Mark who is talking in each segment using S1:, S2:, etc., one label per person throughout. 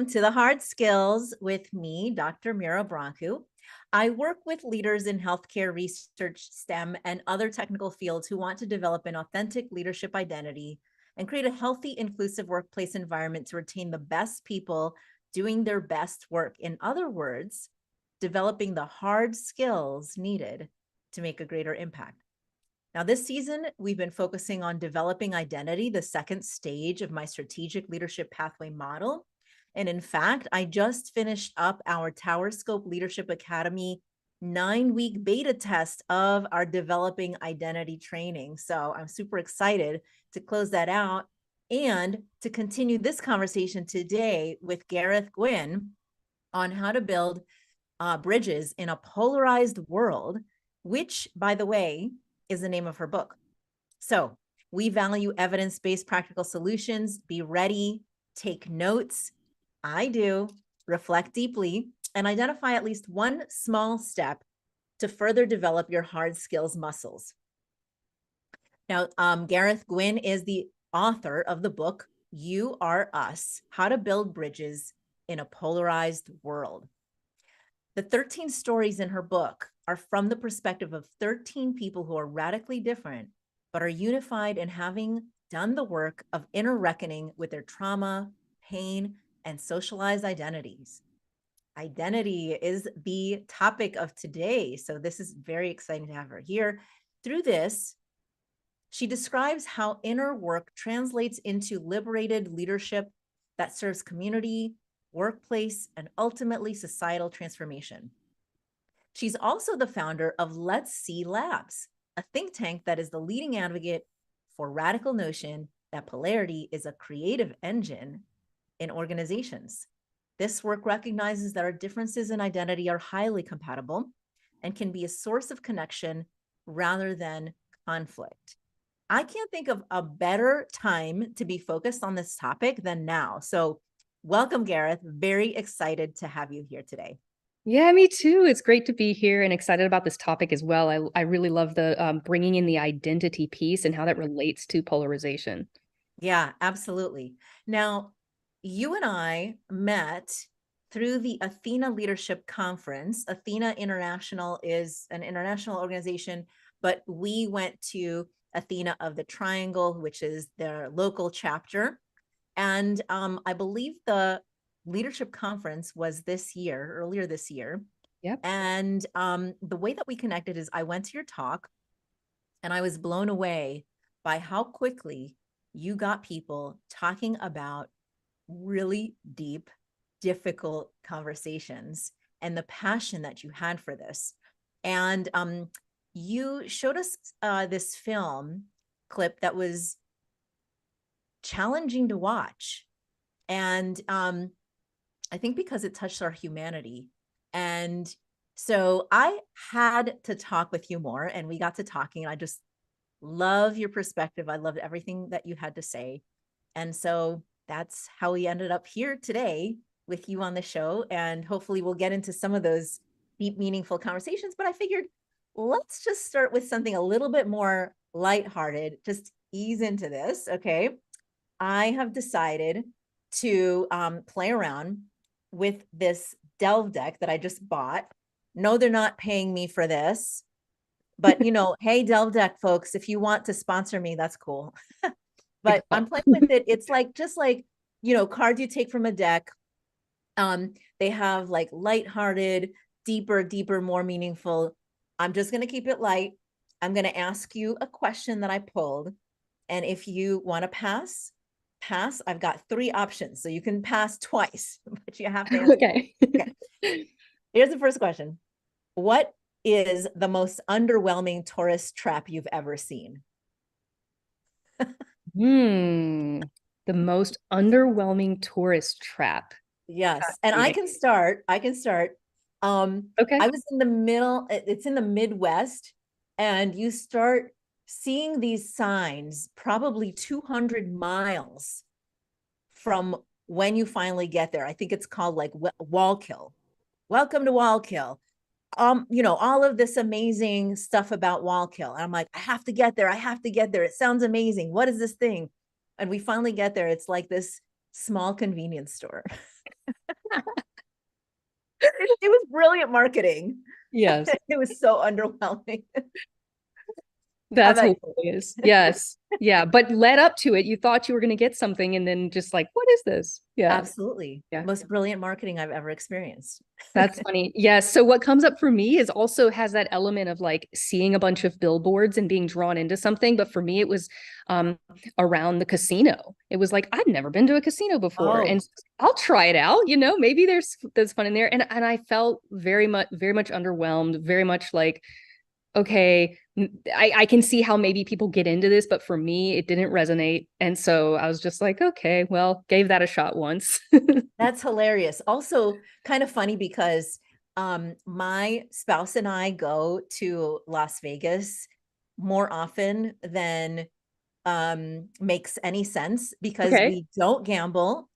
S1: Welcome to the Hard Skills with me, Dr. Mira Brancu. I work with leaders in healthcare research, STEM, and other technical fields who want to develop an authentic leadership identity and create a healthy, inclusive workplace environment to retain the best people doing their best work. In other words, developing the hard skills needed to make a greater impact. Now, this season, we've been focusing on developing identity, the second stage of my strategic leadership pathway model. And in fact, I just finished up our Tower Scope Leadership Academy 9-week beta test of our developing identity training. So I'm super excited to close that out and to continue this conversation today with Gareth Gwynn on how to build bridges in a polarized world, which, by the way, is the name of her book. So we value evidence-based practical solutions. Be ready, take notes. I do, reflect deeply, and identify at least one small step to further develop your hard skills muscles. Now, Gareth Gwynn is the author of the book, You Are Us, How to Build Bridges in a Polarized World. The 13 stories in her book are from the perspective of 13 people who are radically different, but are unified in having done the work of inner reckoning with their trauma, pain, and socialized identities. Identity is the topic of today, so this is very exciting to have her here. Through this, she describes how inner work translates into liberated leadership that serves community, workplace, and ultimately societal transformation. She's also the founder of Let's See Labs, a think tank that is the leading advocate for radical notion that polarity is a creative engine in organizations. This work recognizes that our differences in identity are highly compatible and can be a source of connection rather than conflict. I can't think of a better time to be focused on this topic than now. So welcome, Gareth. Very excited to have you here today.
S2: Yeah, me too. It's great to be here and excited about this topic as well. I really love the bringing in the identity piece and how that relates to polarization.
S1: Yeah, absolutely. Now, you and I met through the Athena Leadership Conference. Athena International is an international organization, but we went to Athena of the Triangle, which is their local chapter. And I believe the leadership conference was earlier this year.
S2: Yep.
S1: And the way that we connected is I went to your talk and I was blown away by how quickly you got people talking about really deep, difficult conversations and the passion that you had for this. And you showed us this film clip that was challenging to watch. And I think because it touched our humanity. And so I had to talk with you more, and we got to talking, and I just love your perspective. I loved everything that you had to say. And so that's how we ended up here today with you on the show. And hopefully we'll get into some of those deep, meaningful conversations. But I figured, let's just start with something a little bit more lighthearted, just ease into this. Okay. I have decided to play around with this Delve deck that I just bought. No, they're not paying me for this, but hey, Delve deck folks, if you want to sponsor me, that's cool. But I'm playing with it. It's like, just like, cards you take from a deck. They have like lighthearted, deeper, more meaningful. I'm just going to keep it light. I'm going to ask you a question that I pulled. And if you want to pass. I've got 3 options. So you can pass twice, but you have to answer.
S2: Okay.
S1: Here's the first question. What is the most underwhelming tourist trap you've ever seen?
S2: The most underwhelming tourist trap.
S1: Yes. And I can start.
S2: Okay.
S1: I was in the middle, it's in the Midwest, and you start seeing these signs probably 200 miles from when you finally get there. I think it's called like Wallkill. Welcome to Wallkill. All of this amazing stuff about Wallkill. And I'm like, I have to get there. It sounds amazing. What is this thing? And we finally get there. It's like this small convenience store. brilliant marketing.
S2: Yes.
S1: It was so underwhelming. How
S2: That's
S1: about you?
S2: hilarious. Yes. Yeah. But led up to it, you thought you were going to get something and then just like, what is this? Yeah.
S1: Absolutely.
S2: Yeah.
S1: Most brilliant marketing I've ever experienced.
S2: That's funny. Yes. So what comes up for me is also has that element of like seeing a bunch of billboards and being drawn into something. But for me, it was um, around the casino. It was like, I've never been to a casino before
S1: Oh,
S2: and I'll try it out. You know, maybe there's fun in there. And I felt very much underwhelmed, very much like, okay, I can see how maybe people get into this, but for me, it didn't resonate. And so I was just like, okay, well, gave that a shot once.
S1: that's hilarious. Also, kind of funny because my spouse and I go to Las Vegas more often than makes any sense because
S2: Okay.
S1: we don't gamble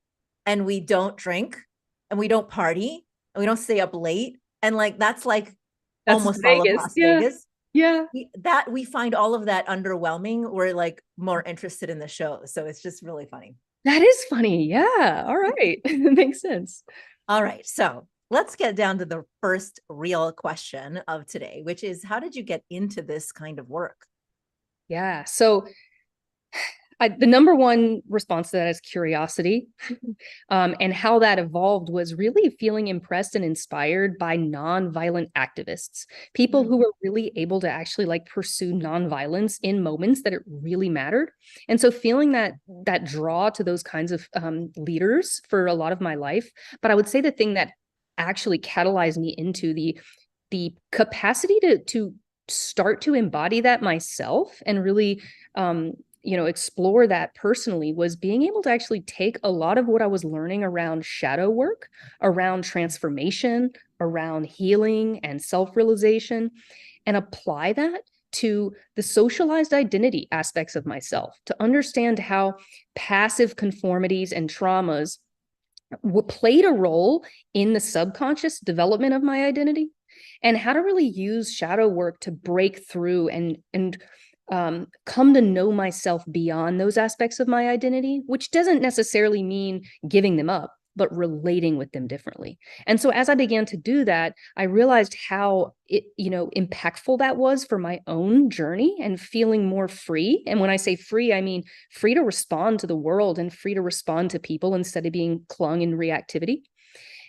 S1: and we don't drink and we don't party and we don't stay up late. And like that's like
S2: That's
S1: almost all of
S2: Vegas.
S1: Las
S2: Yeah.
S1: Vegas.
S2: Yeah.
S1: We find all of that underwhelming. We're like more interested in the show. So it's just really funny.
S2: That is funny. Yeah. All right. Makes sense.
S1: All right. So let's get down to the first real question of today, which is how did you get into this kind of work?
S2: Yeah. So the number one response to that is curiosity. And how that evolved was really feeling impressed and inspired by nonviolent activists, people
S1: Mm,
S2: who were really able to actually like pursue nonviolence in moments that it really mattered. And so feeling that draw to those kinds of leaders for a lot of my life. But I would say the thing that actually catalyzed me into the capacity to start to embody that myself and really explore that personally was being able to actually take a lot of what I was learning around shadow work, around transformation, around healing and self-realization, and apply that to the socialized identity aspects of myself, to understand how passive conformities and traumas played a role in the subconscious development of my identity, and how to really use shadow work to break through and come to know myself beyond those aspects of my identity, which doesn't necessarily mean giving them up, but relating with them differently. And so as I began to do that, I realized how impactful that was for my own journey and feeling more free. And when I say free, I mean free to respond to the world and free to respond to people instead of being clung in reactivity.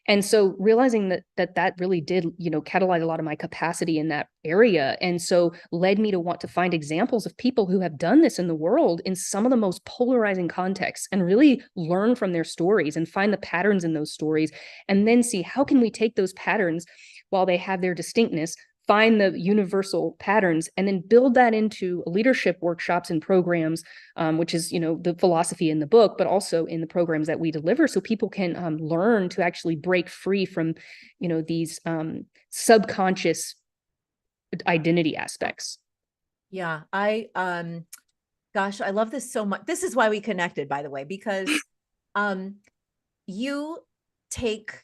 S2: And so realizing that really did, catalyze a lot of my capacity in that area. And so led me to want to find examples of people who have done this in the world in some of the most polarizing contexts and really learn from their stories and find the patterns in those stories and then see how can we take those patterns while they have their distinctness, find the universal patterns, and then build that into leadership workshops and programs, which is, the philosophy in the book, but also in the programs that we deliver, so people can learn to actually break free from, these subconscious identity aspects.
S1: yeah, gosh, I love this so much. This is why we connected, by the way, because you take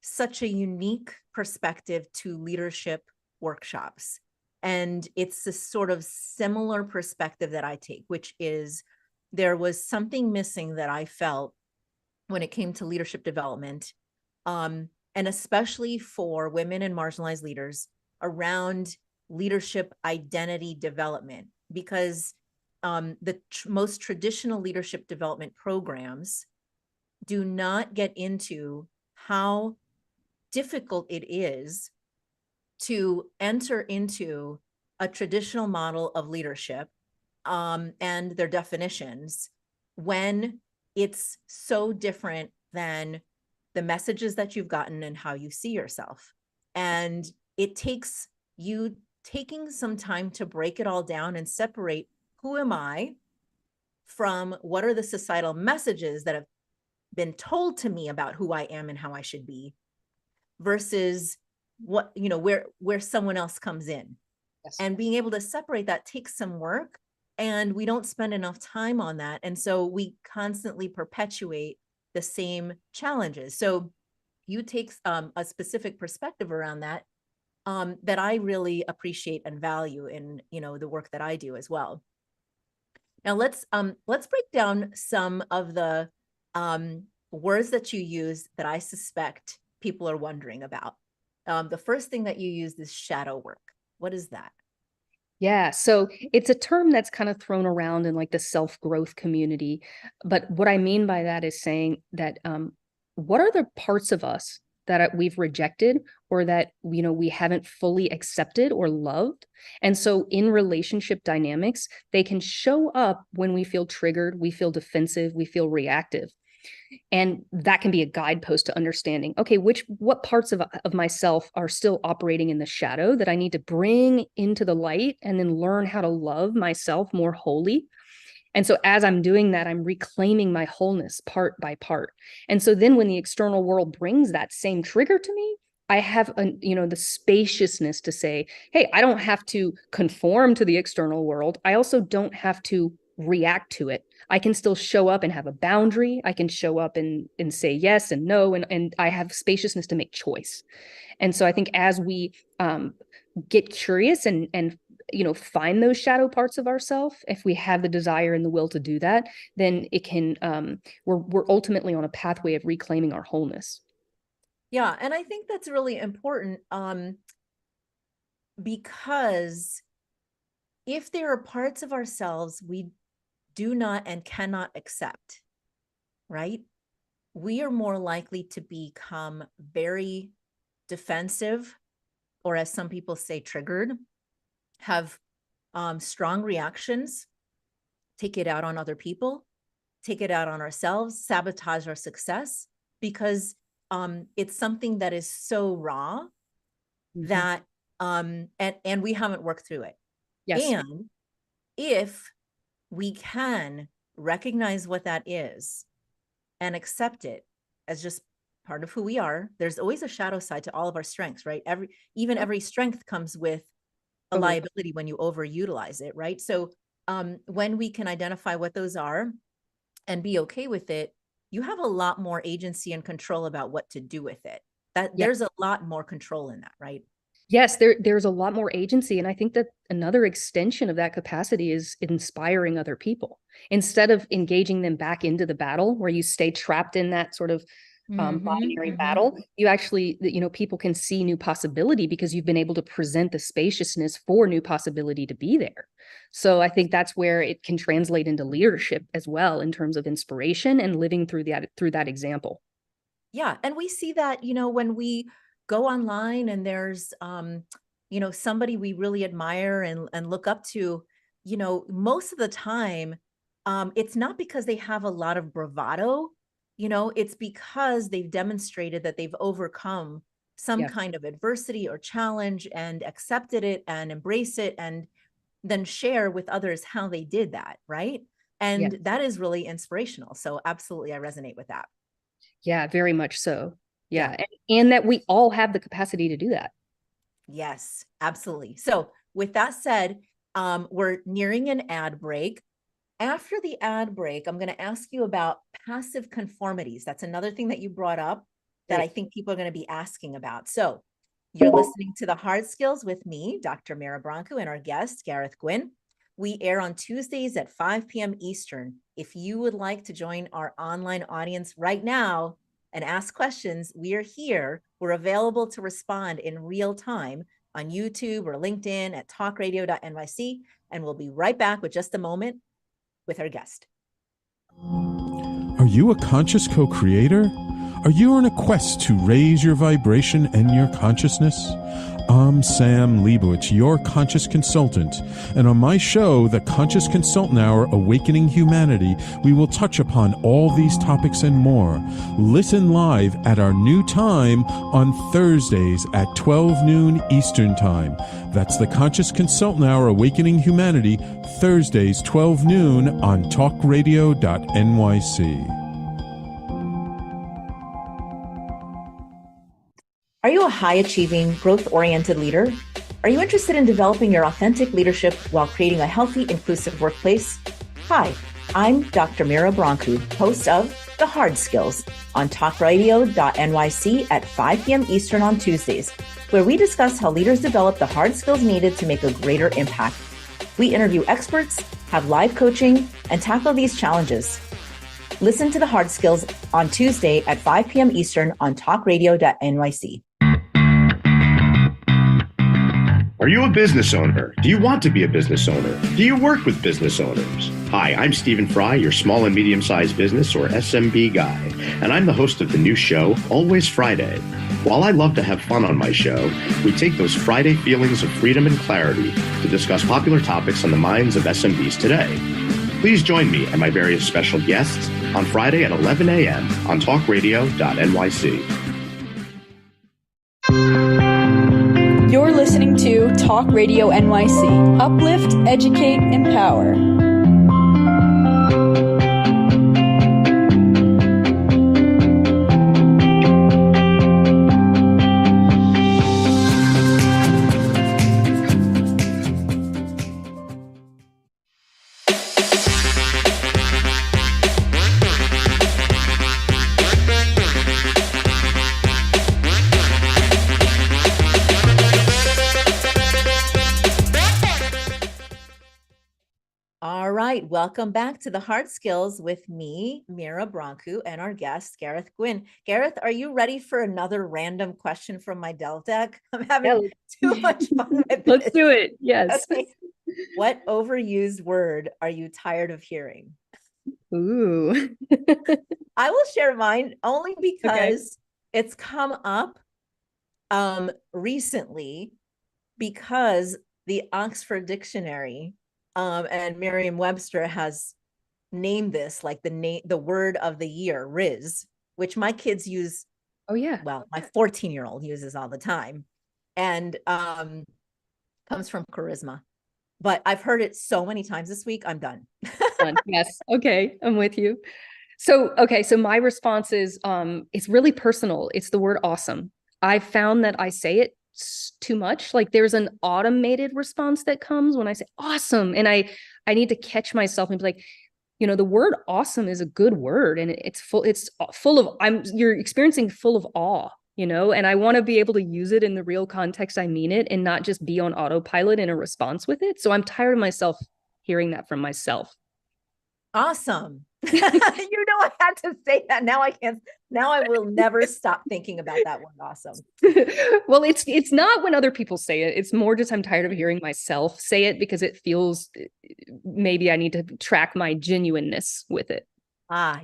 S1: such a unique perspective to leadership workshops. And it's a sort of similar perspective that I take, which is there was something missing that I felt when it came to leadership development, and especially for women and marginalized leaders around leadership identity development, because the most traditional leadership development programs do not get into how difficult it is to enter into a traditional model of leadership and their definitions when it's so different than the messages that you've gotten and how you see yourself. And it takes you taking some time to break it all down and separate who am I from what are the societal messages that have been told to me about who I am and how I should be versus what, where someone else comes in.
S2: Yes.
S1: And being able to separate that takes some work, and we don't spend enough time on that. And so we constantly perpetuate the same challenges. So you take a specific perspective around that that I really appreciate and value in, the work that I do as well. Now let's break down some of the words that you use that I suspect people are wondering about. The first thing that you used is shadow work. What is that?
S2: Yeah, so it's a term that's kind of thrown around in like the self-growth community. But what I mean by that is saying that what are the parts of us that we've rejected or that we haven't fully accepted or loved? And so in relationship dynamics, they can show up when we feel triggered, we feel defensive, we feel reactive. And that can be a guidepost to understanding, okay, what parts of myself are still operating in the shadow that I need to bring into the light and then learn how to love myself more wholly. And so as I'm doing that, I'm reclaiming my wholeness part by part. And so then when the external world brings that same trigger to me, I have the spaciousness to say, hey, I don't have to conform to the external world. I also don't have to react to it. I can still show up and have a boundary. I can show up and say yes and no, and I have spaciousness to make choice. And so I think as we get curious and find those shadow parts of ourselves, if we have the desire and the will to do that, then it can we're ultimately on a pathway of reclaiming our wholeness.
S1: Yeah, and I think that's really important because if there are parts of ourselves we do not and cannot accept, right? We are more likely to become very defensive, or as some people say, triggered, have strong reactions, take it out on other people, take it out on ourselves, sabotage our success, because it's something that is so raw that and we haven't worked through it.
S2: Yes.
S1: And if we can recognize what that is and accept it as just part of who we are, there's always a shadow side to all of our strengths, right? Every strength comes with a liability when you overutilize it, right? So when we can identify what those are and be okay with it, you have a lot more agency and control about what to do with it. There's a lot more control in that, right?
S2: Yes, there's a lot more agency. And I think that another extension of that capacity is inspiring other people. Instead of engaging them back into the battle where you stay trapped in that sort of binary battle, you actually, people can see new possibility because you've been able to present the spaciousness for new possibility to be there. So I think that's where it can translate into leadership as well in terms of inspiration and living through that example.
S1: Yeah. And we see that, when we go online and there's, somebody we really admire and look up to, most of the time, it's not because they have a lot of bravado, it's because they've demonstrated that they've overcome some kind of adversity or challenge and accepted it and embrace it and then share with others how they did that. Right. And that is really inspirational. So absolutely, I resonate with that.
S2: Yeah, very much so. Yeah. And that we all have the capacity to do that.
S1: Yes, absolutely. So with that said, we're nearing an ad break. After the ad break, I'm going to ask you about passive conformities. That's another thing that you brought up that I think people are going to be asking about. So you're listening to The Hard Skills with me, Dr. Mira Branco, and our guest, Gareth Gwynn. We air on Tuesdays at 5 p.m. Eastern. If you would like to join our online audience right now and ask questions, we are here. We're available to respond in real time on YouTube or LinkedIn at talkradio.nyc. And we'll be right back with just a moment with our guest.
S3: Are you a conscious co-creator? Are you on a quest to raise your vibration and your consciousness? I'm Sam Leibowitz, your conscious consultant, and on my show, The Conscious Consultant Hour, Awakening Humanity, we will touch upon all these topics and more. Listen live at our new time on Thursdays at 12 noon Eastern Time. That's The Conscious Consultant Hour, Awakening Humanity, Thursdays 12 noon on talkradio.nyc.
S1: Are you a high-achieving, growth-oriented leader? Are you interested in developing your authentic leadership while creating a healthy, inclusive workplace? Hi, I'm Dr. Mira Branco, host of The Hard Skills on talkradio.nyc at 5 p.m. Eastern on Tuesdays, where we discuss how leaders develop the hard skills needed to make a greater impact. We interview experts, have live coaching, and tackle these challenges. Listen to The Hard Skills on Tuesday at 5 p.m. Eastern on talkradio.nyc.
S4: Are you a business owner? Do you want to be a business owner? Do you work with business owners? Hi, I'm Stephen Fry, your small and medium-sized business or SMB guy, and I'm the host of the new show, Always Friday. While I love to have fun on my show, we take those Friday feelings of freedom and clarity to discuss popular topics on the minds of SMBs today. Please join me and my various special guests on Friday at 11 a.m. on talkradio.nyc.
S5: You're listening to Talk Radio NYC. Uplift, educate, empower.
S1: Welcome back to the Hard Skills with me, Mira Broncu, and our guest, Gareth Gwynn. Gareth, are you ready for another random question from my Del deck? I'm having too much fun with
S2: Let's
S1: this.
S2: do it. Yes.
S1: Okay. What overused word are you tired of hearing?
S2: Ooh.
S1: I will share mine only because it's come up recently, because the Oxford Dictionary and Merriam-Webster has named this like the word of the year, Riz, which my kids use.
S2: Oh yeah.
S1: Well, my 14-year-old uses all the time, and comes from charisma. But I've heard it so many times this week, I'm done.
S2: Yes. Okay. I'm with you. So my response is it's really personal. It's the word awesome. I found that I say it too much. Like there's an automated response that comes when I say awesome, and I need to catch myself and be like, the word awesome is a good word, and it's full of you're experiencing full of awe, and I want to be able to use it in the real context I mean it, and not just be on autopilot in a response with it. So I'm tired of myself hearing that from myself.
S1: Awesome. I had to say that. Now I can't. Now I will never stop thinking about that word awesome.
S2: Well, it's not when other people say it. It's more just I'm tired of hearing myself say it, because it feels maybe I need to track my genuineness with it.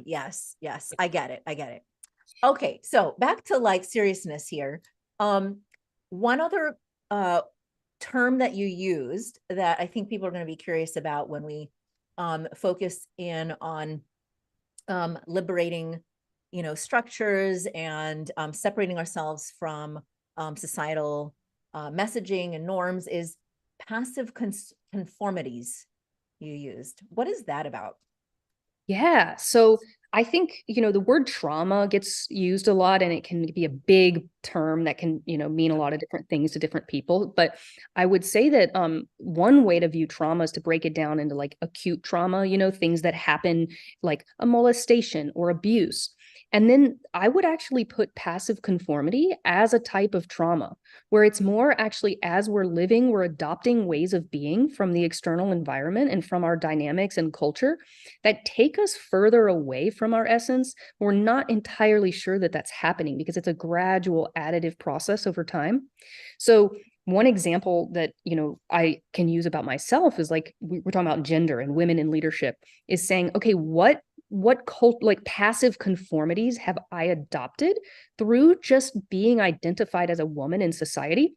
S1: Yes. I get it. Okay. So back to like seriousness here. One other term that you used that I think people are going to be curious about when we focus in on liberating, structures and separating ourselves from societal messaging and norms is passive conformities you used. What is that about?
S2: Yeah. So I think, the word trauma gets used a lot, and it can be a big term that can, mean a lot of different things to different people. But I would say that one way to view trauma is to break it down into like acute trauma, things that happen like a molestation or abuse. And then I would actually put passive conformity as a type of trauma, where it's more actually as we're living, we're adopting ways of being from the external environment and from our dynamics and culture that take us further away from our essence. We're not entirely sure that that's happening, because it's a gradual additive process over time. So one example that, I can use about myself is like, we're talking about gender and women in leadership, is saying, okay, what passive conformities have I adopted through just being identified as a woman in society?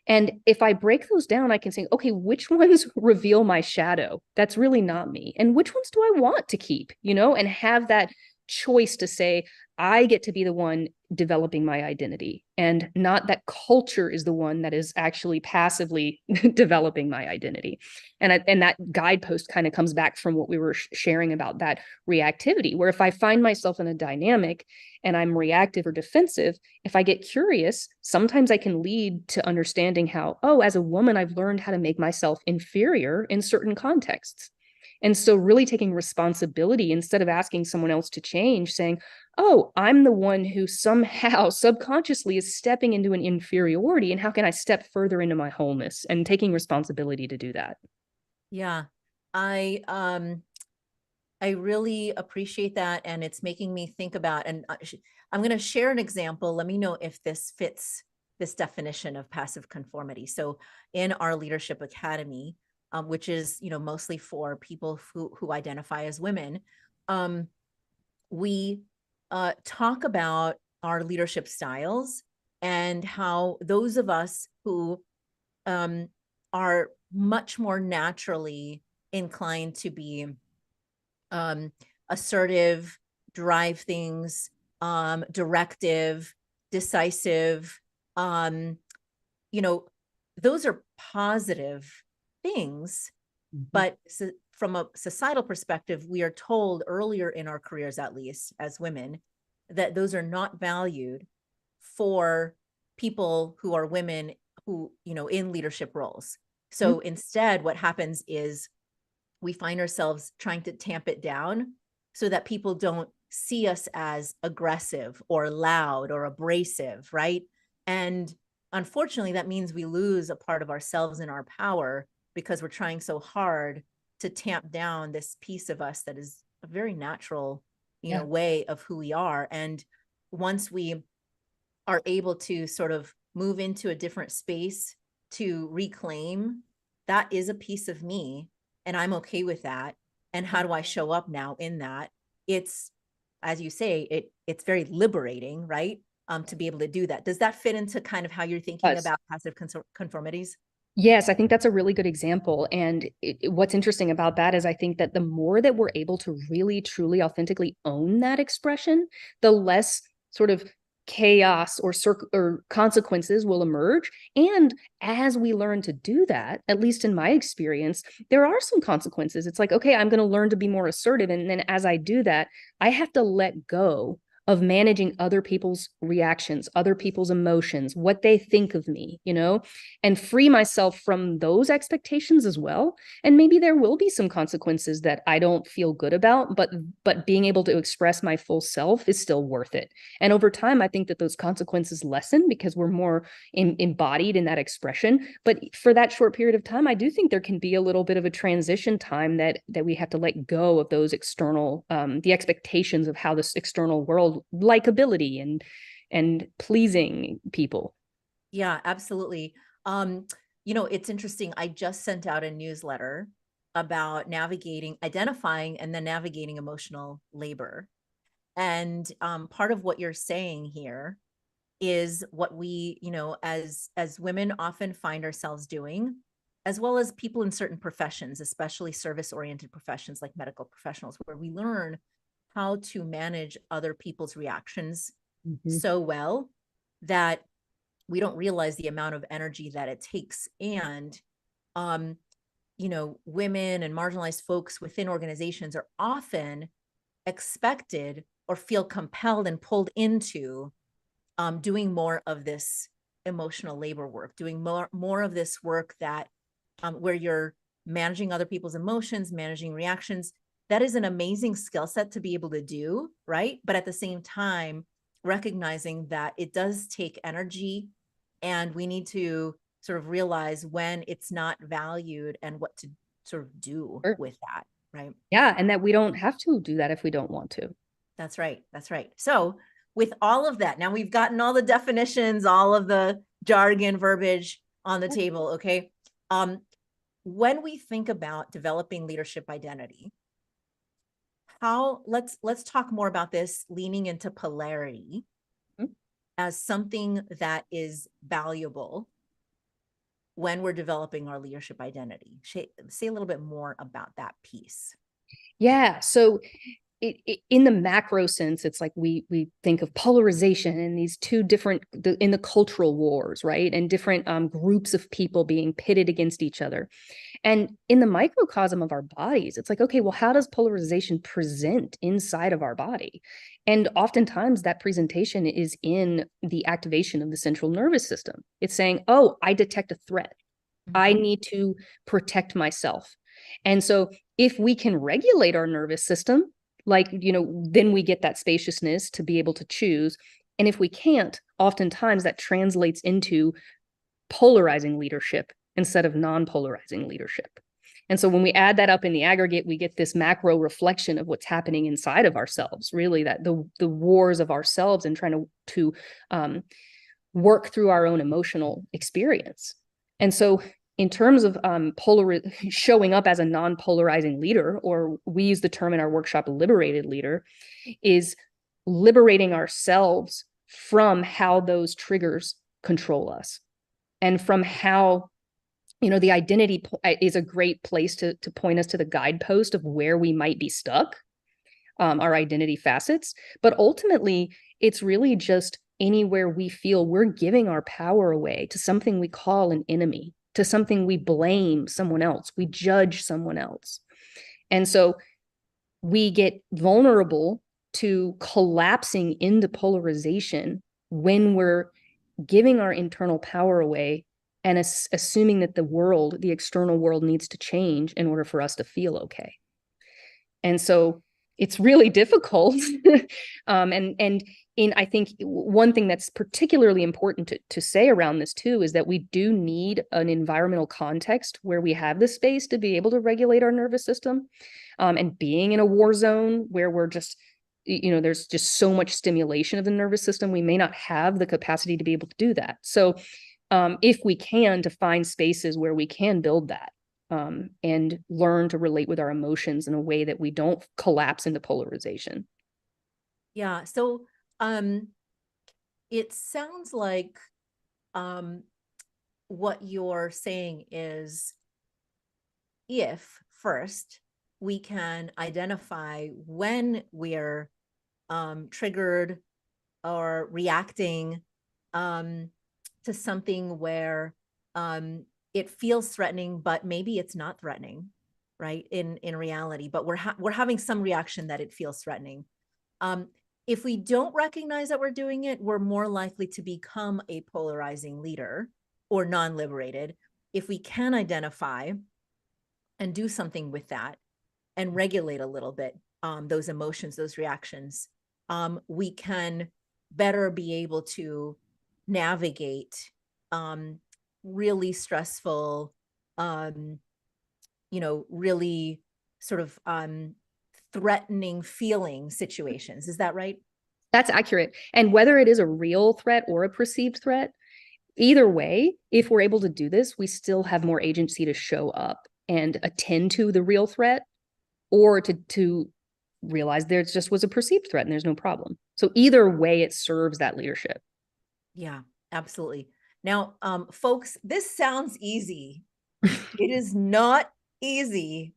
S2: And if I break those down, I can say, okay, which ones reveal my shadow? That's really not me. And which ones do I want to keep, and have that choice to say, I get to be the one developing my identity, and not that culture is the one that is actually passively developing my identity. And that guidepost kind of comes back from what we were sharing about that reactivity, where if I find myself in a dynamic and I'm reactive or defensive, if I get curious, sometimes I can lead to understanding how, as a woman, I've learned how to make myself inferior in certain contexts. And so really taking responsibility, instead of asking someone else to change, saying, I'm the one who somehow subconsciously is stepping into an inferiority, and how can I step further into my wholeness, and taking responsibility to do that.
S1: Yeah, I really appreciate that. And it's making me think about, and I'm going to share an example. Let me know if this fits this definition of passive conformity. So in our Leadership Academy, which is, mostly for people who identify as women, we talk about our leadership styles and how those of us who are much more naturally inclined to be assertive, drive things, directive, decisive, those are positive things. But from a societal perspective, we are told earlier in our careers, at least as women, that those are not valued for people who are women who, in leadership roles. So instead, what happens is we find ourselves trying to tamp it down so that people don't see us as aggressive or loud or abrasive, right? And unfortunately, that means we lose a part of ourselves and our power because we're trying so hard to tamp down this piece of us that is a very natural, way of who we are. And once we are able to sort of move into a different space to reclaim, that is a piece of me, and I'm okay with that. And how do I show up now in that? It's, as you say, it's very liberating, right? To be able to do that. Does that fit into kind of how you're thinking about passive conformities?
S2: Yes, I think that's a really good example. And what's interesting about that is I think that the more that we're able to really, truly, authentically own that expression, the less sort of chaos or consequences will emerge. And as we learn to do that, at least in my experience, there are some consequences. It's like, okay, I'm going to learn to be more assertive. And then as I do that, I have to let go of managing other people's reactions, other people's emotions, what they think of me, and free myself from those expectations as well. And maybe there will be some consequences that I don't feel good about, but being able to express my full self is still worth it. And over time, I think that those consequences lessen because we're more embodied in that expression. But for that short period of time, I do think there can be a little bit of a transition time that we have to let go of those external, the expectations of how this external world, likability and pleasing people.
S1: Yeah, absolutely. It's interesting. I just sent out a newsletter about identifying and then navigating emotional labor. And part of what you're saying here is what we, as women often find ourselves doing, as well as people in certain professions, especially service-oriented professions like medical professionals, where we learn how to manage other people's reactions so well that we don't realize the amount of energy that it takes. And, women and marginalized folks within organizations are often expected or feel compelled and pulled into doing more of this emotional labor work, doing more of this work that where you're managing other people's emotions, managing reactions. That is an amazing skill set to be able to do, right? But at the same time, recognizing that it does take energy and we need to sort of realize when it's not valued and what to sort of do with that, right?
S2: Yeah, and that we don't have to do that if we don't want to.
S1: That's right. That's right. So with all of that, now we've gotten all the definitions, all of the jargon, verbiage on the table, okay? When we think about developing leadership identity, let's talk more about this, leaning into polarity as something that is valuable when we're developing our leadership identity. Say a little bit more about that piece.
S2: Yeah. So in the macro sense, it's like we think of polarization and these two different in the cultural wars, right? And different groups of people being pitted against each other. And in the microcosm of our bodies, it's like, okay, well, how does polarization present inside of our body? And oftentimes that presentation is in the activation of the central nervous system. It's saying, oh, I detect a threat. I need to protect myself. And so if we can regulate our nervous system, then we get that spaciousness to be able to choose. And if we can't, oftentimes that translates into polarizing leadership instead of non-polarizing leadership. And so when we add that up in the aggregate, we get this macro reflection of what's happening inside of ourselves, really, that the wars of ourselves and trying to work through our own emotional experience. And so in terms of showing up as a non-polarizing leader, or we use the term in our workshop, liberated leader, is liberating ourselves from how those triggers control us, and from how, the identity is a great place to point us to the guidepost of where we might be stuck, our identity facets. But ultimately, it's really just anywhere we feel we're giving our power away to something we call an enemy, to something we blame someone else, we judge someone else. And so we get vulnerable to collapsing into polarization when we're giving our internal power away and assuming that the external world needs to change in order for us to feel okay. And so it's really difficult. I think one thing that's particularly important to say around this too is that we do need an environmental context where we have the space to be able to regulate our nervous system. And being in a war zone where we're just, there's just so much stimulation of the nervous system, we may not have the capacity to be able to do that. So if we can, to find spaces where we can build that. And learn to relate with our emotions in a way that we don't collapse into polarization.
S1: Yeah. So it sounds like what you're saying is, if first we can identify when we're triggered or reacting to something where it feels threatening, but maybe it's not threatening, right? In reality, but we're having some reaction that it feels threatening. If we don't recognize that we're doing it, we're more likely to become a polarizing leader or non-liberated. If we can identify and do something with that and regulate a little bit those emotions, those reactions, we can better be able to navigate really stressful, really sort of threatening feeling situations. Is that right?
S2: That's accurate. And whether it is a real threat or a perceived threat, either way, if we're able to do this, we still have more agency to show up and attend to the real threat, or to realize there just was a perceived threat and there's no problem. So either way, it serves that leadership.
S1: Yeah, absolutely. Now, folks, this sounds easy. It is not easy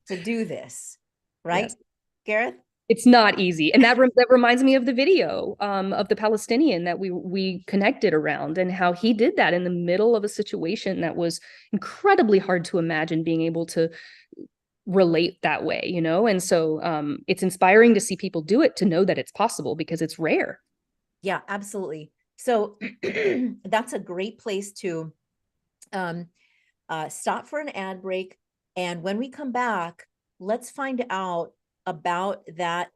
S1: to do this, right, yes. Gareth?
S2: It's not easy. And that reminds me of the video of the Palestinian that we connected around, and how he did that in the middle of a situation that was incredibly hard to imagine being able to relate that way, And so it's inspiring to see people do it, to know that it's possible, because it's rare.
S1: Yeah, absolutely. So that's a great place to stop for an ad break. And when we come back, let's find out about that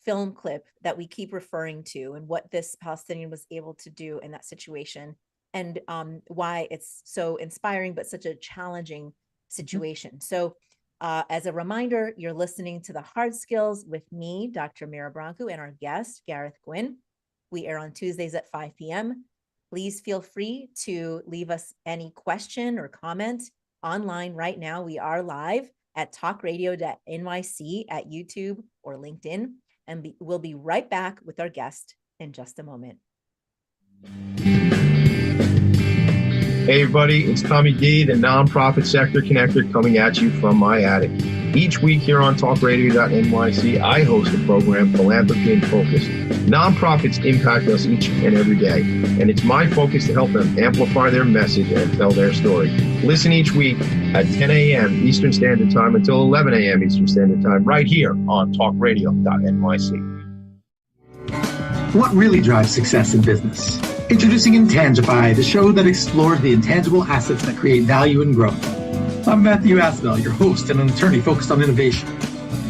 S1: film clip that we keep referring to and what this Palestinian was able to do in that situation, and why it's so inspiring, but such a challenging situation. Mm-hmm. So as a reminder, you're listening to The Hard Skills with me, Dr. Mira Brancu, and our guest, Gareth Gwynn. We air on Tuesdays at 5 p.m. Please feel free to leave us any question or comment online right now. We are live at talkradio.nyc at YouTube or LinkedIn, and we'll be right back with our guest in just a moment.
S6: Hey everybody, it's Tommy D, the nonprofit sector connector, coming at you from my attic. Each week here on talkradio.nyc, I host the program Philanthropy in Focus. Nonprofits impact us each and every day, and it's my focus to help them amplify their message and tell their story. Listen each week at 10 a.m. Eastern Standard Time until 11 a.m. Eastern Standard Time, right here on talkradio.nyc.
S7: What really drives success in business? Introducing Intangify, the show that explores the intangible assets that create value and growth. I'm Matthew Asbell, your host and an attorney focused on innovation.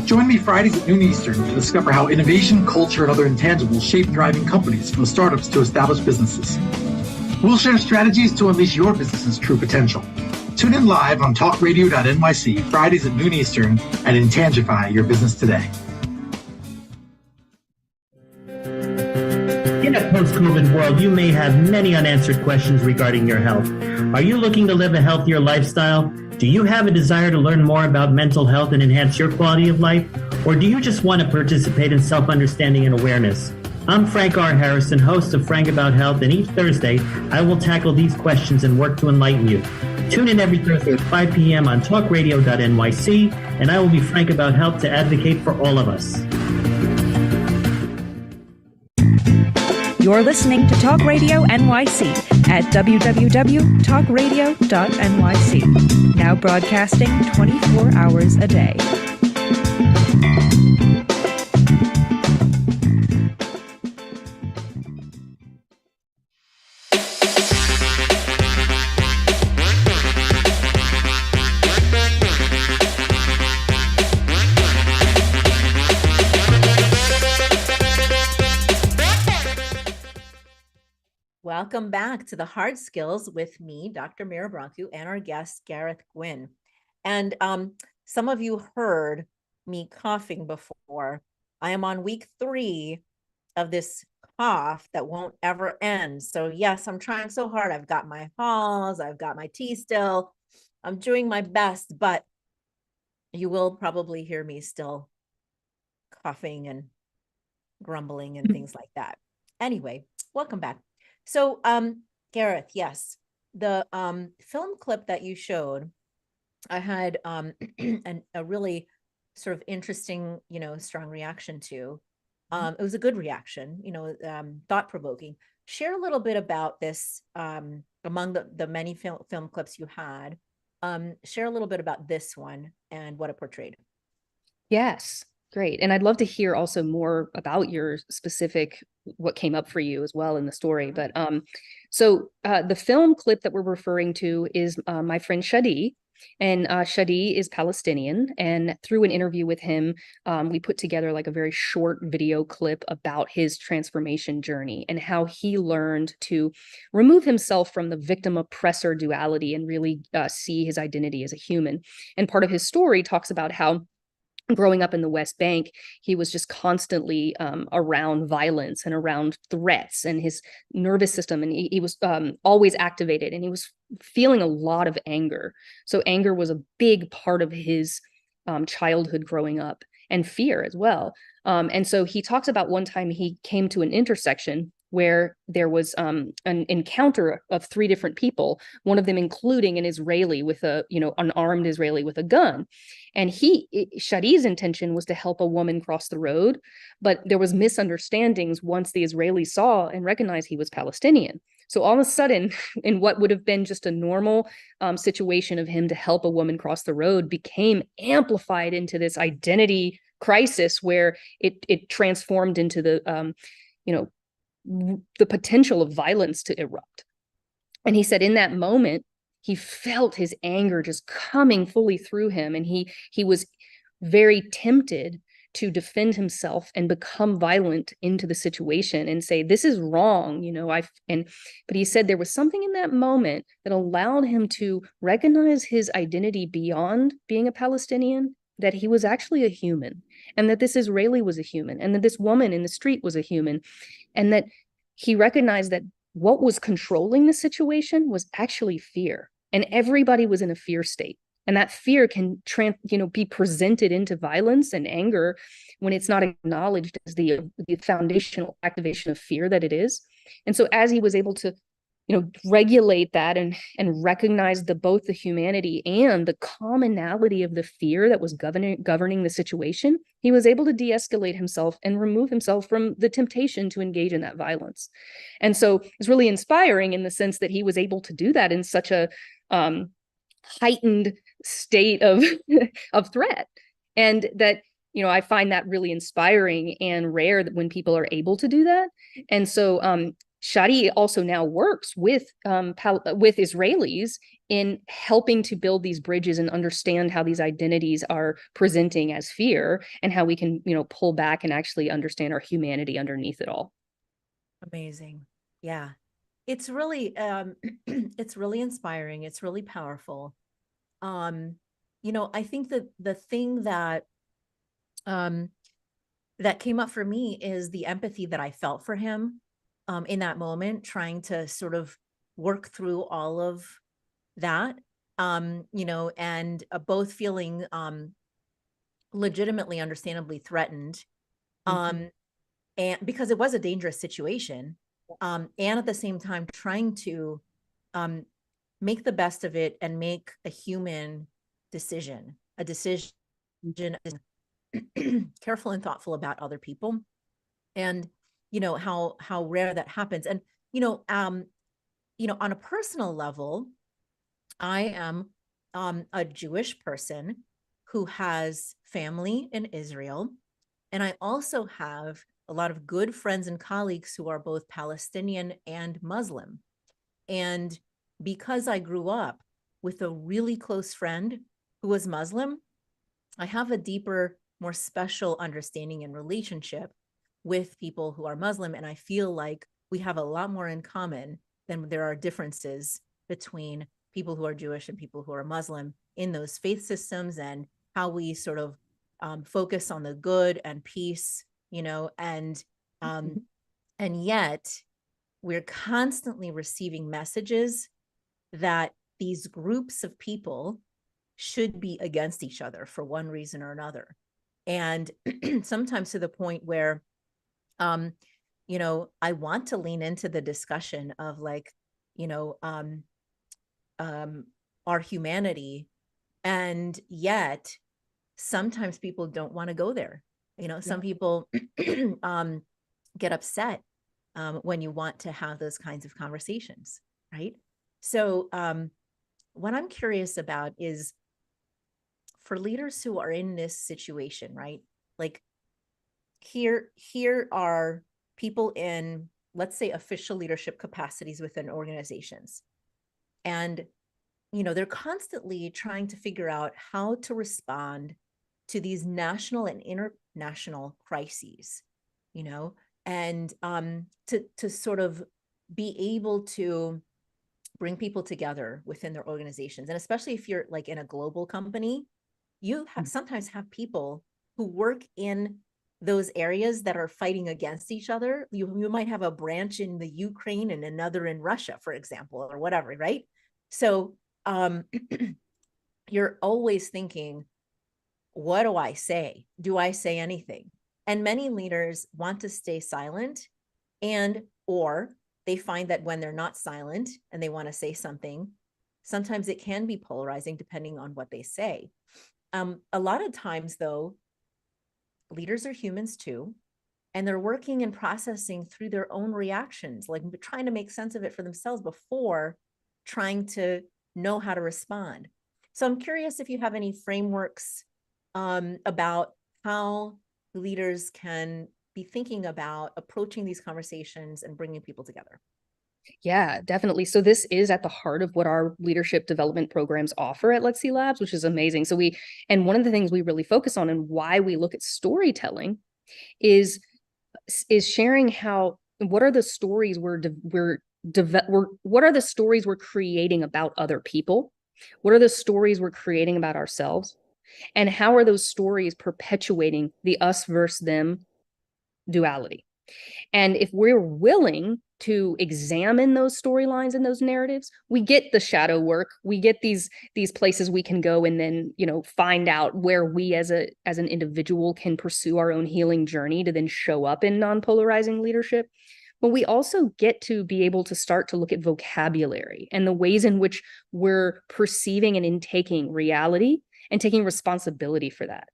S7: Join me Fridays at noon Eastern to discover how innovation, culture, and other intangibles shape thriving companies, from startups to established businesses. We'll share strategies to unleash your business's true potential. Tune in live on talkradio.nyc Fridays at noon Eastern and Intangify your business today.
S8: In a post-COVID world, you may have many unanswered questions regarding your health. Are you looking to live a healthier lifestyle? Do you have a desire to learn more about mental health and enhance your quality of life? Or do you just want to participate in self-understanding and awareness? I'm Frank R. Harrison, host of Frank About Health, and each Thursday, I will tackle these questions and work to enlighten you. Tune in every Thursday at 5 p.m. on talkradio.nyc, and I will be frank about health to advocate for all of us.
S9: You're listening to Talk Radio NYC at www.talkradio.nyc, now broadcasting 24 hours a day.
S1: Welcome back to the Hard Skills with me, Dr. Mira Brancu, and our guest, Gareth Gwynn. And some of you heard me coughing before. I am on week 3 of this cough that won't ever end. So yes, I'm trying so hard. I've got my halls, I've got my tea still. I'm doing my best, but you will probably hear me still coughing and grumbling and things like that. Anyway, welcome back. So, Gareth, yes, the film clip that you showed, I had a really sort of interesting, strong reaction to. It was a good reaction, thought-provoking. Share a little bit about this among the many film clips you had. Share a little bit about this one and what it portrayed.
S2: Yes. Great. And I'd love to hear also more about your specific, what came up for you as well in the story. But so the film clip that we're referring to is my friend Shadi. And Shadi is Palestinian. And through an interview with him, we put together like a very short video clip about his transformation journey and how he learned to remove himself from the victim-oppressor duality and really see his identity as a human. And part of his story talks about how growing up in the West Bank, he was just constantly around violence and around threats, and his nervous system, and he was always activated, and he was feeling a lot of anger. So anger was a big part of his childhood growing up, and fear as well. And so he talks about one time he came to an intersection where there was an encounter of 3 different people, one of them including an Israeli with an armed Israeli with a gun. And Shadi's intention was to help a woman cross the road, but there was misunderstandings once the Israeli saw and recognized he was Palestinian. So all of a sudden, in what would have been just a normal situation of him to help a woman cross the road became amplified into this identity crisis where it transformed into the potential of violence to erupt. And he said in that moment, he felt his anger just coming fully through him. And he was very tempted to defend himself and become violent into the situation and say, this is wrong. But he said there was something in that moment that allowed him to recognize his identity beyond being a Palestinian, that he was actually a human, and that this Israeli was a human, and that this woman in the street was a human, and that he recognized that what was controlling the situation was actually fear, and everybody was in a fear state. And that fear can be presented into violence and anger when it's not acknowledged as the foundational activation of fear that it is. And so as he was able to regulate that and recognize both the humanity and the commonality of the fear that was governing the situation, he was able to de-escalate himself and remove himself from the temptation to engage in that violence. And so it's really inspiring in the sense that he was able to do that in such a heightened state of threat. And that, I find that really inspiring and rare that when people are able to do that. And so Shadi also now works with Israelis in helping to build these bridges and understand how these identities are presenting as fear and how we can, pull back and actually understand our humanity underneath it all.
S1: Amazing. Yeah. It's really, it's really inspiring. It's really powerful. I think that the thing that, that came up for me is the empathy that I felt for him. in that moment, trying to sort of work through all of that, and both feeling legitimately, understandably threatened, and because it was a dangerous situation, and at the same time trying to make the best of it and make a human decision, careful and thoughtful about other people, and how rare that happens. And on a personal level, I am a Jewish person who has family in Israel, and I also have a lot of good friends and colleagues who are both Palestinian and Muslim. And because I grew up with a really close friend who was Muslim, I have a deeper, more special understanding and relationship with people who are Muslim. And I feel like we have a lot more in common than there are differences between people who are Jewish and people who are Muslim in those faith systems, and how we sort of focus on the good and peace, and yet we're constantly receiving messages that these groups of people should be against each other for one reason or another. And sometimes to the point where, I want to lean into the discussion of like, our humanity. And yet sometimes people don't want to go there. Some people get upset when you want to have those kinds of conversations, right? So what I'm curious about is, for leaders who are in this situation, right? Like here are people in, let's say, official leadership capacities within organizations. And, they're constantly trying to figure out how to respond to these national and international crises, and to sort of be able to bring people together within their organizations. And especially if you're like in a global company, you sometimes have people who work in those areas that are fighting against each other. You might have a branch in the Ukraine and another in Russia, for example, or whatever, right? So you're always thinking, what do I say? Do I say anything? And many leaders want to stay silent, or they find that when they're not silent and they want to say something, sometimes it can be polarizing depending on what they say. A lot of times, though, leaders are humans too, and they're working and processing through their own reactions, like trying to make sense of it for themselves before trying to know how to respond. So I'm curious if you have any frameworks about how leaders can be thinking about approaching these conversations and bringing people together.
S2: Yeah, definitely. So this is at the heart of what our leadership development programs offer at Let's See Labs, which is amazing. And one of the things we really focus on and why we look at storytelling is sharing what are the stories what are the stories we're creating about other people? What are the stories we're creating about ourselves? And how are those stories perpetuating the us versus them duality? And if we're willing to examine those storylines and those narratives, we get the shadow work, we get these places we can go and then, find out where we as an individual can pursue our own healing journey to then show up in non-polarizing leadership. But we also get to be able to start to look at vocabulary and the ways in which we're perceiving and intaking reality and taking responsibility for that.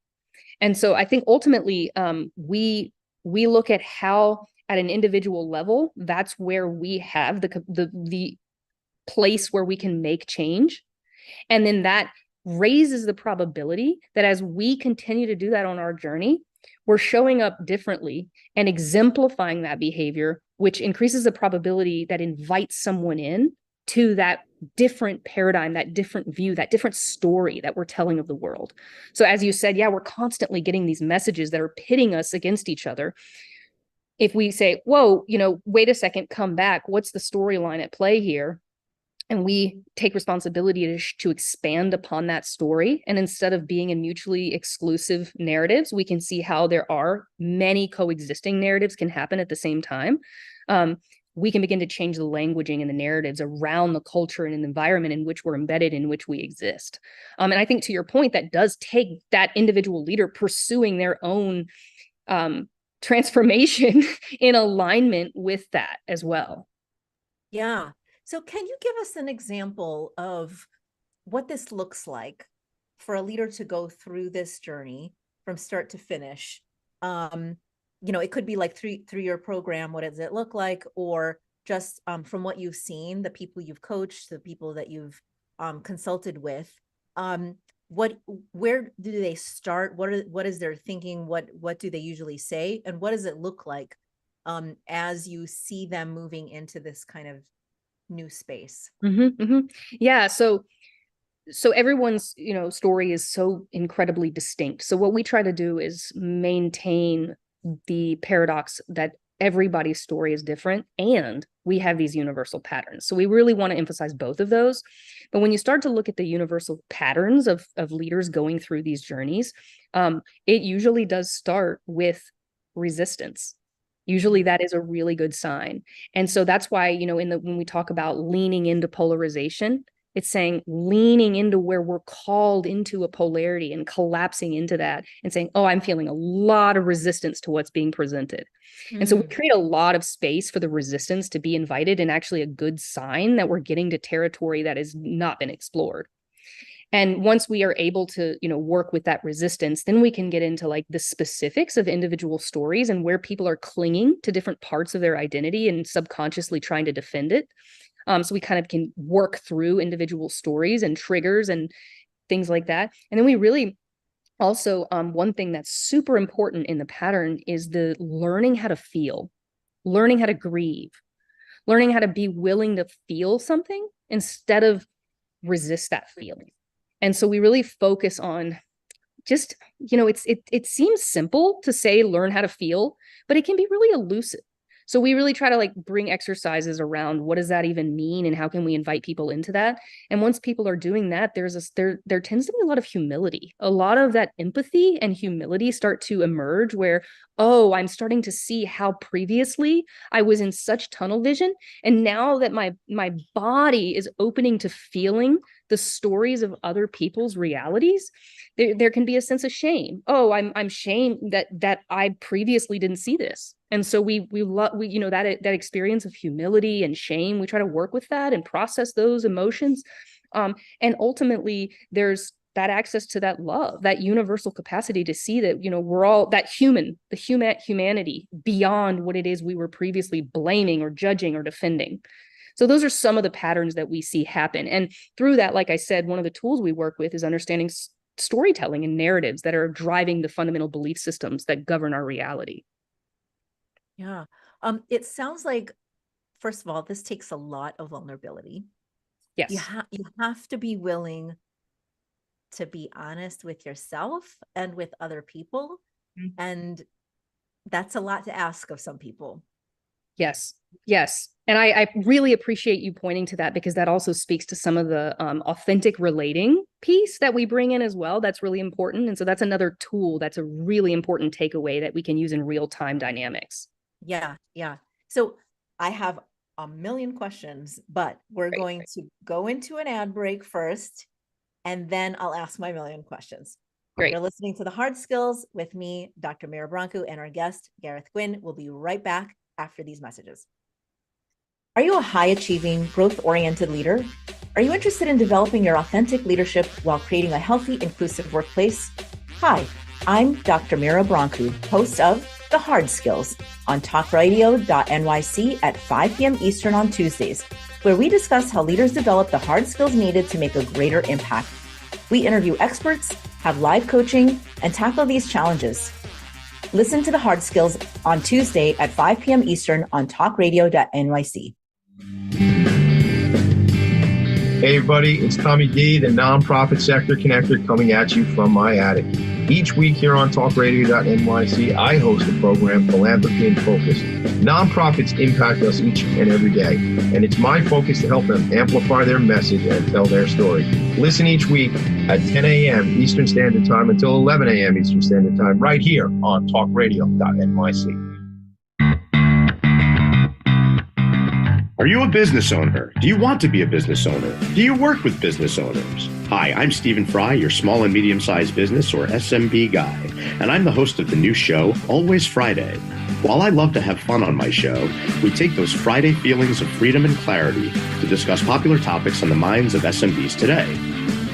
S2: And so I think ultimately we look at how at an individual level, that's where we have the place where we can make change. And then that raises the probability that as we continue to do that on our journey, we're showing up differently and exemplifying that behavior, which increases the probability that invites someone in to that different paradigm, that different view, that different story that we're telling of the world. So as you said, we're constantly getting these messages that are pitting us against each other. If we say, whoa, wait a second, come back, what's the storyline at play here? And we take responsibility to expand upon that story. And instead of being in mutually exclusive narratives, we can see how there are many coexisting narratives can happen at the same time. we can begin to change the languaging and the narratives around the culture and the environment in which we're embedded, in which we exist. And I think to your point, that does take that individual leader pursuing their own transformation in alignment with that as well.
S1: Yeah. So can you give us an example of what this looks like for a leader to go through this journey from start to finish? It could be like through your program. What does it look like? Or just from what you've seen, the people you've coached, the people that you've consulted with, where do they start? What is their thinking? What do they usually say? And what does it look like as you see them moving into this kind of new space?
S2: Yeah. So everyone's, story is so incredibly distinct. So what we try to do is maintain the paradox that everybody's story is different and we have these universal patterns. So we really want to emphasize both of those. But when you start to look at the universal patterns of leaders going through these journeys, it usually does start with resistance. Usually that is a really good sign. And so that's why, when we talk about leaning into polarization, it's saying leaning into where we're called into a polarity and collapsing into that and saying, oh, I'm feeling a lot of resistance to what's being presented. And so we create a lot of space for the resistance to be invited, and actually a good sign that we're getting to territory that has not been explored. And once we are able to, work with that resistance, then we can get into like the specifics of individual stories and where people are clinging to different parts of their identity and subconsciously trying to defend it. So we kind of can work through individual stories and triggers and things like that. And then we really also, one thing that's super important in the pattern is the learning how to feel, learning how to grieve, learning how to be willing to feel something instead of resist that feeling. And so we really focus on just, it seems simple to say, learn how to feel, but it can be really elusive. So we really try to like bring exercises around what does that even mean and how can we invite people into that. And once people are doing that, there tends to be a lot of humility, a lot of that empathy and humility start to emerge where, oh, I'm starting to see how previously I was in such tunnel vision. And now that my body is opening to feeling the stories of other people's realities, there can be a sense of shame. Oh, I'm shamed that I previously didn't see this. And so we love that experience of humility and shame. We try to work with that and process those emotions. And ultimately there's that access to that love, that universal capacity to see that, we're all that humanity beyond what it is we were previously blaming or judging or defending. So those are some of the patterns that we see happen. And through that, like I said, one of the tools we work with is understanding storytelling and narratives that are driving the fundamental belief systems that govern our reality.
S1: Yeah. It sounds like, first of all, this takes a lot of vulnerability.
S2: Yes.
S1: You have to be willing to be honest with yourself and with other people. Mm-hmm. And that's a lot to ask of some people.
S2: Yes. And I really appreciate you pointing to that, because that also speaks to some of the authentic relating piece that we bring in as well. That's really important. And so that's another tool that's a really important takeaway that we can use in real-time dynamics.
S1: Yeah. So I have a million questions, but we're going to go into an ad break first, and then I'll ask my million questions.
S2: Great.
S1: You're listening to The Hard Skills with me, Dr. Mira Branco, and our guest, Gareth Gwynn. We'll be right back after these messages. Are you a high-achieving, growth-oriented leader? Are you interested in developing your authentic leadership while creating a healthy, inclusive workplace? Hi, I'm Dr. Mira Branco, host of The Hard Skills on talkradio.nyc at 5 p.m. Eastern on Tuesdays, where we discuss how leaders develop the hard skills needed to make a greater impact. We interview experts, have live coaching, and tackle these challenges. Listen to The Hard Skills on Tuesday at 5 p.m. Eastern on talkradio.nyc.
S6: Hey everybody, it's Tommy D, the nonprofit sector connector, coming at you from my attic. Each week here on talkradio.nyc, I host the program Philanthropy in Focus. Nonprofits impact us each and every day, and it's my focus to help them amplify their message and tell their story. Listen each week at 10 a.m. Eastern Standard Time until 11 a.m. Eastern Standard Time, right here on talkradio.nyc.
S4: Are you a business owner? Do you want to be a business owner? Do you work with business owners? Hi, I'm Stephen Fry, your small and medium-sized business or SMB guy, and I'm the host of the new show, Always Friday. While I love to have fun on my show, we take those Friday feelings of freedom and clarity to discuss popular topics on the minds of SMBs today.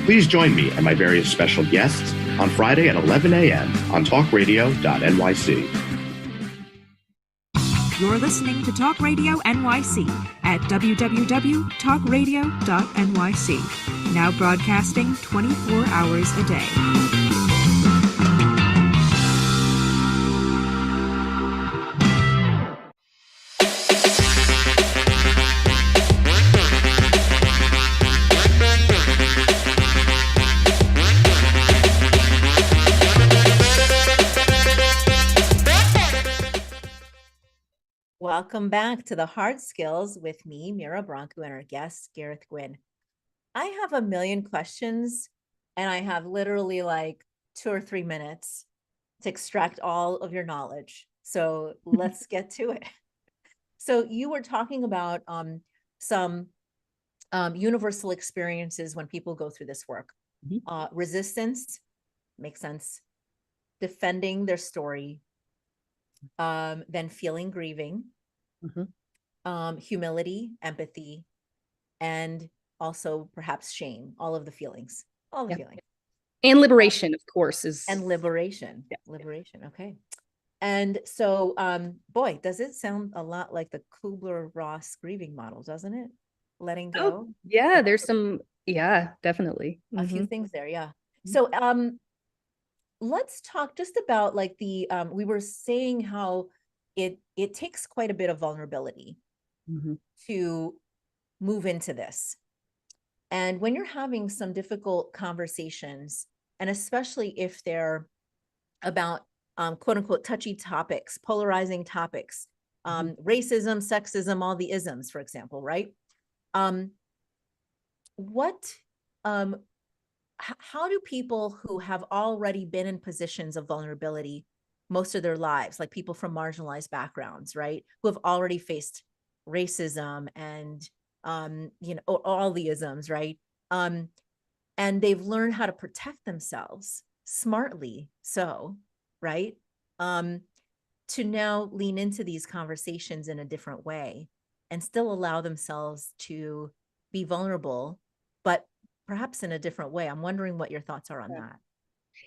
S4: Please join me and my various special guests on Friday at 11 a.m. on talkradio.nyc.
S9: You're listening to Talk Radio NYC at www.talkradio.nyc. Now broadcasting 24 hours a day.
S1: Welcome back to the Hard Skills with me, Mira Bronco, and our guest, Gareth Gwynn. I have a million questions, and I have literally like 2 or 3 minutes to extract all of your knowledge. So let's get to it. So you were talking about some universal experiences when people go through this work. Resistance, makes sense. Defending their story. Then feeling grieving, humility, empathy, and also perhaps shame, all of the feelings, feelings.
S2: And liberation, of course,
S1: and liberation. Okay. And so, boy, does it sound a lot like the Kubler-Ross grieving model, doesn't it? Letting go.
S2: Oh, yeah, there's some, definitely.
S1: A few things there. Yeah. So, let's talk just about like the, we were saying how it takes quite a bit of vulnerability to move into this. And when you're having some difficult conversations, and especially if they're about quote unquote touchy topics, polarizing topics, racism, sexism, all the isms, for example, right? How do people who have already been in positions of vulnerability most of their lives, like people from marginalized backgrounds, right, who have already faced racism and all the isms, right, and they've learned how to protect themselves smartly, so right, to now lean into these conversations in a different way and still allow themselves to be vulnerable, but perhaps in a different way. I'm wondering what your thoughts are on that.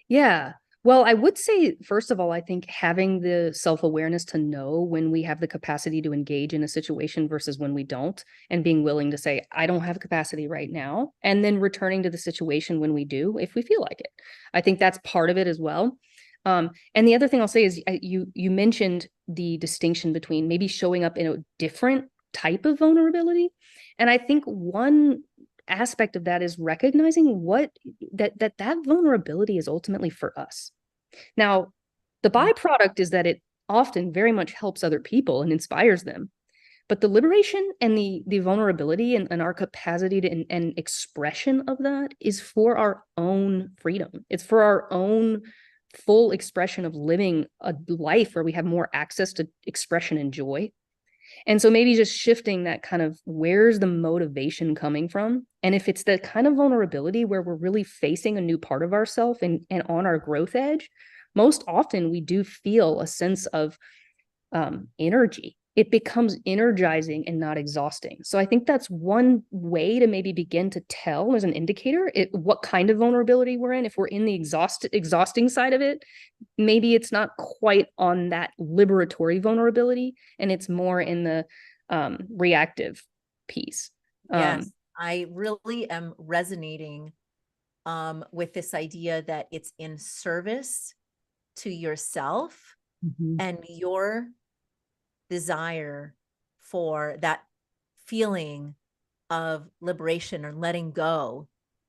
S2: Yeah. Well, I would say, first of all, I think having the self-awareness to know when we have the capacity to engage in a situation versus when we don't, and being willing to say, I don't have capacity right now, and then returning to the situation when we do, if we feel like it. I think that's part of it as well. And the other thing I'll say is you mentioned the distinction between maybe showing up in a different type of vulnerability. And I think one aspect of that is recognizing that vulnerability is ultimately for us. Now, the byproduct is that it often very much helps other people and inspires them. But the liberation and the vulnerability and our capacity to and expression of that is for our own freedom. It's for our own full expression of living a life where we have more access to expression and joy. And so maybe just shifting that kind of, where's the motivation coming from? And if it's the kind of vulnerability where we're really facing a new part of ourselves and on our growth edge, most often we do feel a sense of energy. It becomes energizing and not exhausting. So I think that's one way to maybe begin to tell as an indicator what kind of vulnerability we're in. If we're in the exhausting side of it, maybe it's not quite on that liberatory vulnerability, and it's more in the reactive piece.
S1: Yes, I really am resonating with this idea that it's in service to yourself and your desire for that feeling of liberation or letting go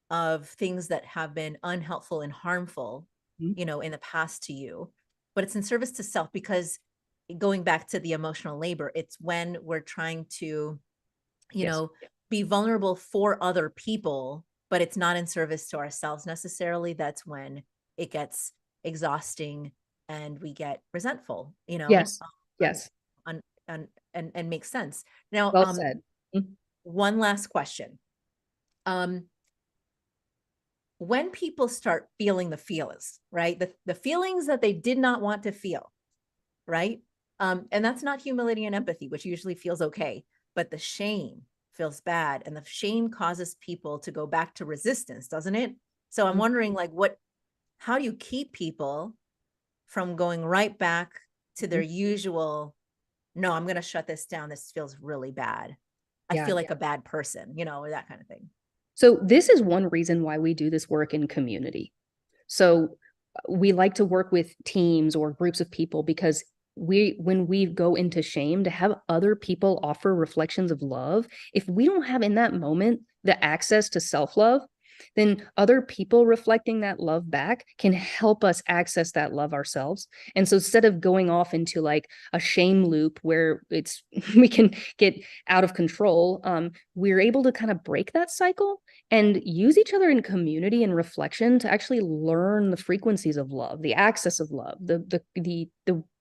S1: of things that have been unhelpful and harmful, in the past to you, but it's in service to self, because going back to the emotional labor, it's when we're trying to, be vulnerable for other people, but it's not in service to ourselves necessarily. That's when it gets exhausting and we get resentful,
S2: Yes.
S1: and makes sense. Now,
S2: Well said.
S1: One last question. When people start feeling the feelings, right? The feelings that they did not want to feel, right? And that's not humility and empathy, which usually feels okay, but the shame feels bad. And the shame causes people to go back to resistance, doesn't it? So I'm wondering, like, how do you keep people from going right back to their usual, no, I'm going to shut this down. This feels really bad. I feel like a bad person, or that kind of thing.
S2: So this is one reason why we do this work in community. So we like to work with teams or groups of people because when we go into shame, to have other people offer reflections of love, if we don't have in that moment the access to self-love, then other people reflecting that love back can help us access that love ourselves. And so instead of going off into like a shame loop where we can get out of control, we're able to kind of break that cycle and use each other in community and reflection to actually learn the frequencies of love, the access of love, the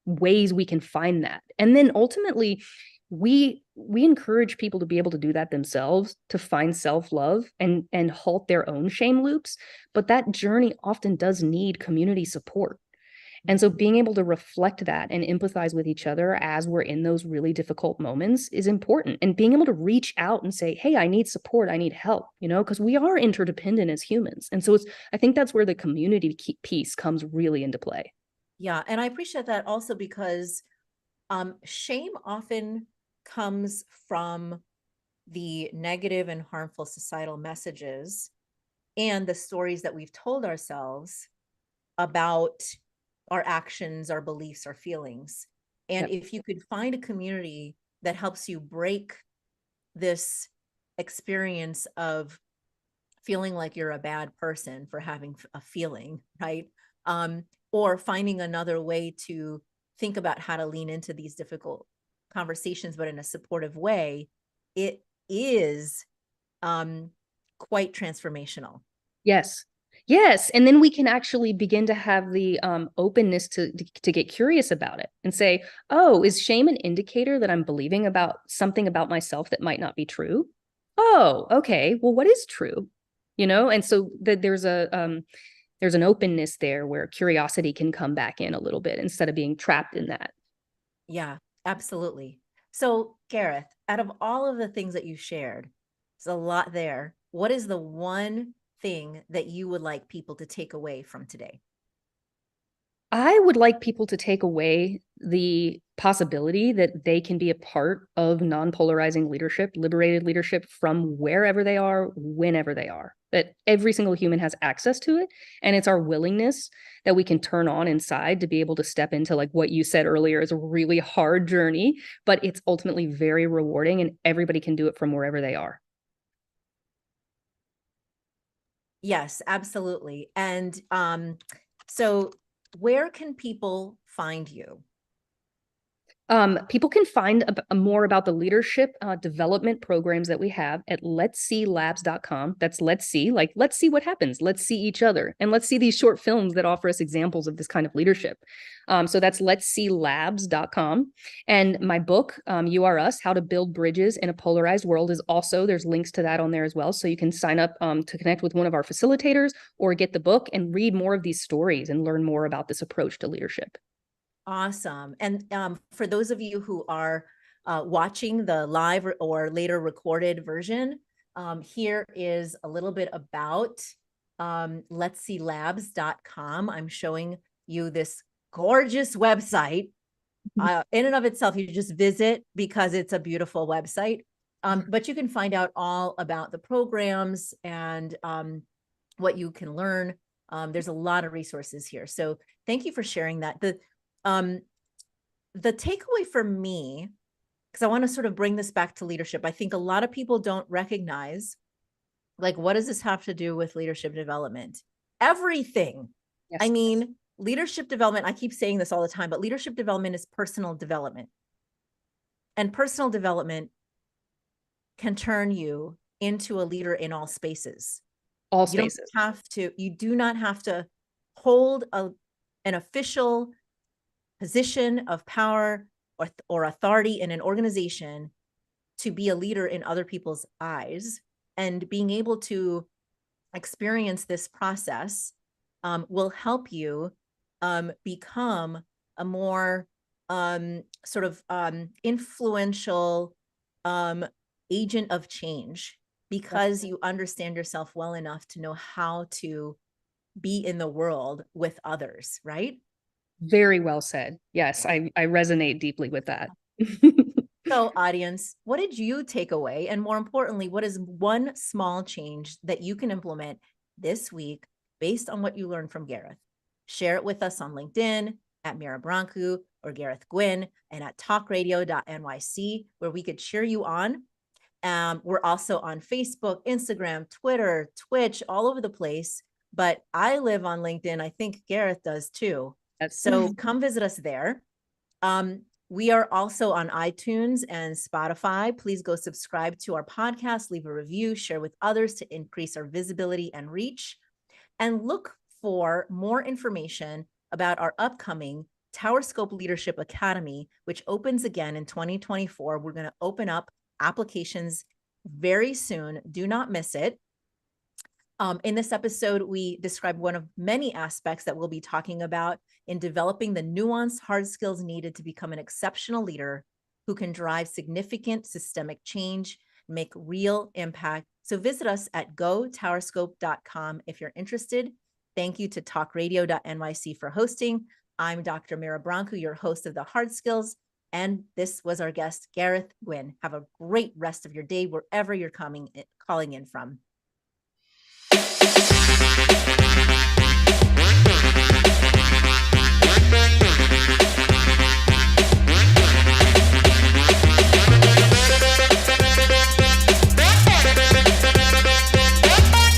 S2: ways we can find that. And then ultimately, we encourage people to be able to do that themselves, to find self-love and halt their own shame loops. But that journey often does need community support. And so being able to reflect that and empathize with each other as we're in those really difficult moments is important. And being able to reach out and say, hey, I need support, I need help, because we are interdependent as humans. And so I think that's where the community piece comes really into play.
S1: Yeah. And I appreciate that also because shame often comes from the negative and harmful societal messages and the stories that we've told ourselves about our actions, our beliefs, our feelings. And if you could find a community that helps you break this experience of feeling like you're a bad person for having a feeling, right? Or finding another way to think about how to lean into these difficult conversations, but in a supportive way, it is quite transformational.
S2: Yes. And then we can actually begin to have the openness to get curious about it and say, oh, is shame an indicator that I'm believing about something about myself that might not be true? Oh, okay. Well, what is true? And so there's an openness there where curiosity can come back in a little bit instead of being trapped in that.
S1: Yeah, absolutely. So, Gareth, out of all of the things that you shared, there's a lot there. What is the one thing that you would like people to take away from today?
S2: I would like people to take away the possibility that they can be a part of non-polarizing leadership, liberated leadership from wherever they are, whenever they are, that every single human has access to it. And it's our willingness that we can turn on inside to be able to step into, like what you said earlier, is a really hard journey, but it's ultimately very rewarding and everybody can do it from wherever they are.
S1: Yes, absolutely. And so where can people find you?
S2: People can find more about the leadership development programs that we have at letsseelabs.com. That's let's see what happens. Let's see each other. And let's see these short films that offer us examples of this kind of leadership. So that's letsseelabs.com. And my book, You Are Us, How to Build Bridges in a Polarized World, is also, there's links to that on there as well. So you can sign up to connect with one of our facilitators or get the book and read more of these stories and learn more about this approach to leadership.
S1: Awesome. And for those of you who are watching the live or later recorded version, here is a little bit about letsseelabs.com. I'm showing you this gorgeous website. In and of itself, you just visit because it's a beautiful website. But you can find out all about the programs and what you can learn. There's a lot of resources here. So thank you for sharing that. The takeaway for me, because I want to sort of bring this back to leadership, I think a lot of people don't recognize, like, what does this have to do with leadership development? Everything. Yes. I mean, leadership development, I keep saying this all the time, but leadership development is personal development. And personal development can turn you into a leader in all spaces.
S2: All spaces.
S1: You do not have to hold an official position of power or authority in an organization to be a leader in other people's eyes, and being able to experience this process will help you become a more influential agent of change, because you understand yourself well enough to know how to be in the world with others, right?
S2: Very well said. Yes, I resonate deeply with that.
S1: So, audience, what did you take away? And more importantly, what is one small change that you can implement this week based on what you learned from Gareth? Share it with us on LinkedIn at Mira Brancu or Gareth Gwynn, and at talkradio.nyc, where we could cheer you on. We're also on Facebook, Instagram, Twitter, Twitch, all over the place. But I live on LinkedIn. I think Gareth does too. So come visit us there. We are also on iTunes and Spotify. Please go subscribe to our podcast, leave a review, share with others to increase our visibility and reach. And look for more information about our upcoming TowerScope Leadership Academy, which opens again in 2024. We're going to open up applications very soon. Do not miss it. In this episode, we describe one of many aspects that we'll be talking about in developing the nuanced hard skills needed to become an exceptional leader who can drive significant systemic change, make real impact. So visit us at gotowerscope.com if you're interested. Thank you to talkradio.nyc for hosting. I'm Dr. Mira Brancu, your host of the Hard Skills, and this was our guest, Gareth Gwynn. Have a great rest of your day wherever you're calling in from.